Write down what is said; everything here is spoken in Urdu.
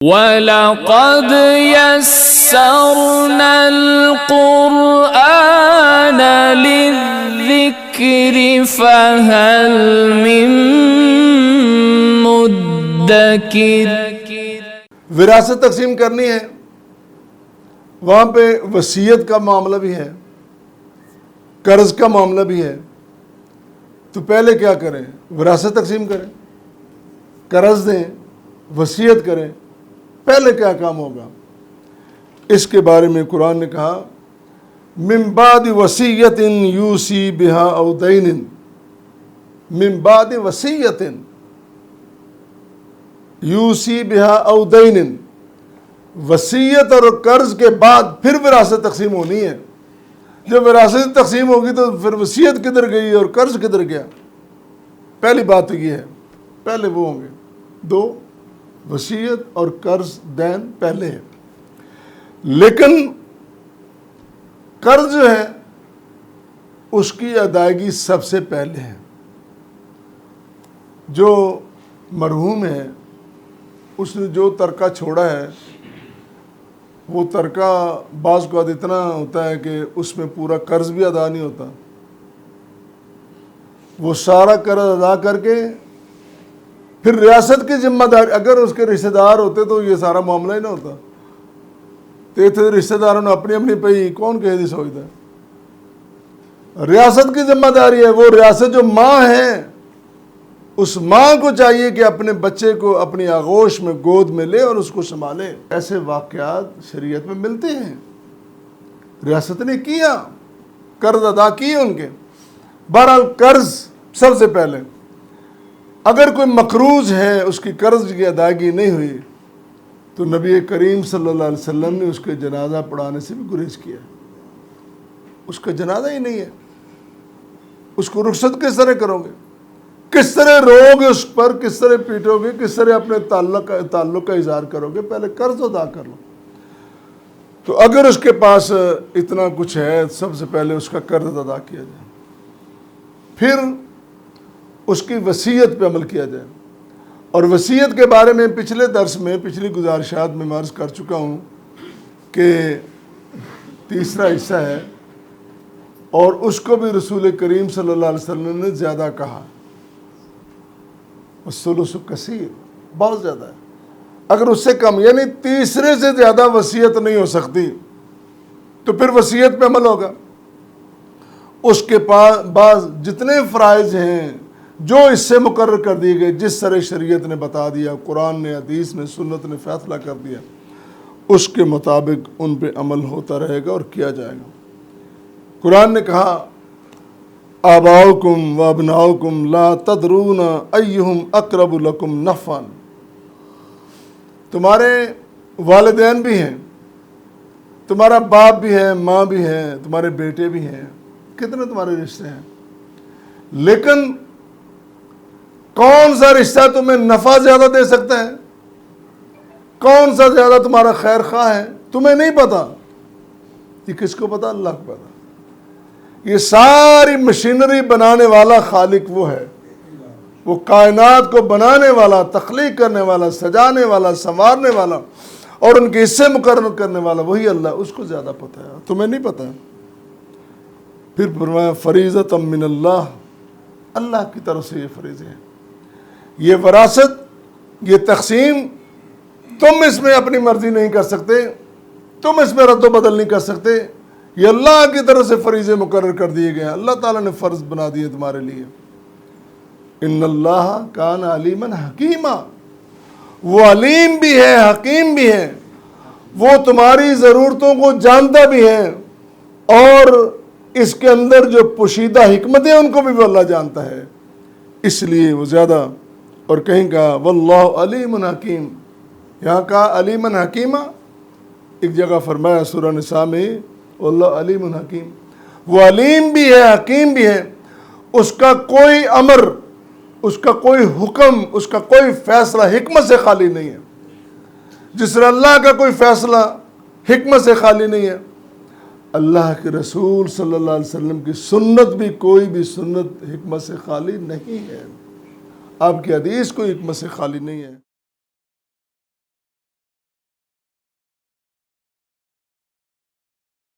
وَلَقَدْ يَسَّرْنَا الْقُرْآنَ لِلذِّكْرِ فَهَلْ مِن مُدَّكِرٍ۔ وراثت تقسیم کرنی ہے، وہاں پہ وصیت کا معاملہ بھی ہے، قرض کا معاملہ بھی ہے۔ تو پہلے کیا کریں؟ وراثت تقسیم کریں، قرض دیں، وصیت کریں۔ پہلے کیا کام ہوگا؟ اس کے بارے میں قرآن نے کہا من بعد وصیت یوصی بہا او دین، من بعد وصیت یوصی بہا او دین، وصیت اور قرض کے بعد پھر وراثت تقسیم ہونی ہے۔ جب وراثت تقسیم ہوگی تو پھر وصیت کدھر گئی اور قرض کدھر گیا؟ پہلی بات تو یہ ہے، پہلے وہ ہوں گے دو، وصیت اور قرض دین پہلے ہے۔ لیکن قرض جو ہے اس کی ادائیگی سب سے پہلے ہے۔ جو مرحوم ہے اس نے جو ترکہ چھوڑا ہے، وہ ترکہ بعض کو اتنا ہوتا ہے کہ اس میں پورا قرض بھی ادا نہیں ہوتا۔ وہ سارا قرض ادا کر کے پھر ریاست کی ذمہ داری، اگر اس کے رشتہ دار ہوتے تو یہ سارا معاملہ ہی نہ ہوتا۔ تو رشتہ داروں نے اپنی اپنی پہ کون کہہ دی سوچتا ہے؟ ریاست کی ذمہ داری ہے۔ وہ ریاست جو ماں ہے، اس ماں کو چاہیے کہ اپنے بچے کو اپنی آغوش میں گود میں لے اور اس کو سنبھالے۔ ایسے واقعات شریعت میں ملتے ہیں۔ ریاست نے کیا، قرض ادا کیے ان کے۔ بہرحال قرض سب سے پہلے، اگر کوئی مقروض ہے، اس کی قرض کی ادائیگی نہیں ہوئی تو نبی کریم صلی اللہ علیہ وسلم نے اس کے جنازہ پڑھانے سے بھی گریز کیا۔ اس کا جنازہ ہی نہیں ہے، اس کو رخصت کس طرح کرو گے؟ کس طرح رو گے اس پر؟ کس طرح پیٹو گے؟ کس طرح اپنے تعلق کا اظہار کرو گے؟ پہلے قرض ادا کر لو۔ تو اگر اس کے پاس اتنا کچھ ہے، سب سے پہلے اس کا قرض ادا کیا جائے، پھر اس کی وصیت پہ عمل کیا جائے۔ اور وصیت کے بارے میں پچھلے درس میں، پچھلی گزارشات میں عرض کر چکا ہوں کہ تیسرا حصہ ہے، اور اس کو بھی رسول کریم صلی اللہ علیہ وسلم نے زیادہ کہا۔ الثلث کثیر، بہت زیادہ ہے۔ اگر اس سے کم، یعنی تیسرے سے زیادہ وصیت نہیں ہو سکتی تو پھر وصیت پہ عمل ہوگا۔ اس کے بعد جتنے فرائض ہیں جو اس سے مقرر کر دیے گئے، جس طرح شریعت نے بتا دیا، قرآن نے، حدیث نے، سنت نے فیصلہ کر دیا، اس کے مطابق ان پہ عمل ہوتا رہے گا اور کیا جائے گا۔ قرآن نے کہا آباؤکم و ابناؤکم لا تدرون ایہم اقرب لکم نفعا، تمہارے والدین بھی ہیں، تمہارا باپ بھی ہے، ماں بھی ہے، تمہارے بیٹے بھی ہیں، کتنے تمہارے رشتے ہیں، لیکن کون سا رشتہ تمہیں نفع زیادہ دے سکتا ہے؟ کون سا زیادہ تمہارا خیر خواہ ہے؟ تمہیں نہیں پتا۔ یہ کس کو پتا؟ اللہ کو پتا۔ یہ ساری مشینری بنانے والا خالق وہ ہے، وہ کائنات کو بنانے والا، تخلیق کرنے والا، سجانے والا، سنوارنے والا اور ان کے حصے مقرر کرنے والا وہی اللہ، اس کو زیادہ پتا ہے، تمہیں نہیں پتا ہے۔ پھر فرمایا فریضۃ من اللہ، اللہ کی طرف سے یہ فریضے ہیں۔ یہ وراثت، یہ تقسیم، تم اس میں اپنی مرضی نہیں کر سکتے، تم اس میں رد و بدل نہیں کر سکتے، یہ اللہ کی طرف سے فریضے مقرر کر دیے گئے ہیں، اللہ تعالیٰ نے فرض بنا دیے تمہارے لیے۔ ان اللہ کان علیما حکیما، وہ علیم بھی ہے، حکیم بھی ہے، وہ تمہاری ضرورتوں کو جانتا بھی ہے، اور اس کے اندر جو پوشیدہ حکمتیں ان کو بھی وہ اللہ جانتا ہے، اس لیے وہ زیادہ۔ اور کہیں کہا واللہ علیم حکیم، یہاں کہا علیم حکیمہ، ایک جگہ فرمایا سورہ نساء میں واللہ علیم حکیم، وہ علیم بھی ہے، حکیم بھی ہے۔ اس کا کوئی امر، اس کا کوئی حکم، اس کا کوئی فیصلہ حکمت سے خالی نہیں ہے۔ جس طرح اللہ کا کوئی فیصلہ حکمت سے خالی نہیں ہے، اللہ کے رسول صلی اللہ علیہ وسلم کی سنت بھی، کوئی بھی سنت حکمت سے خالی نہیں ہے۔ آپ کی حدیث کوئی حکمت سے خالی نہیں ہے۔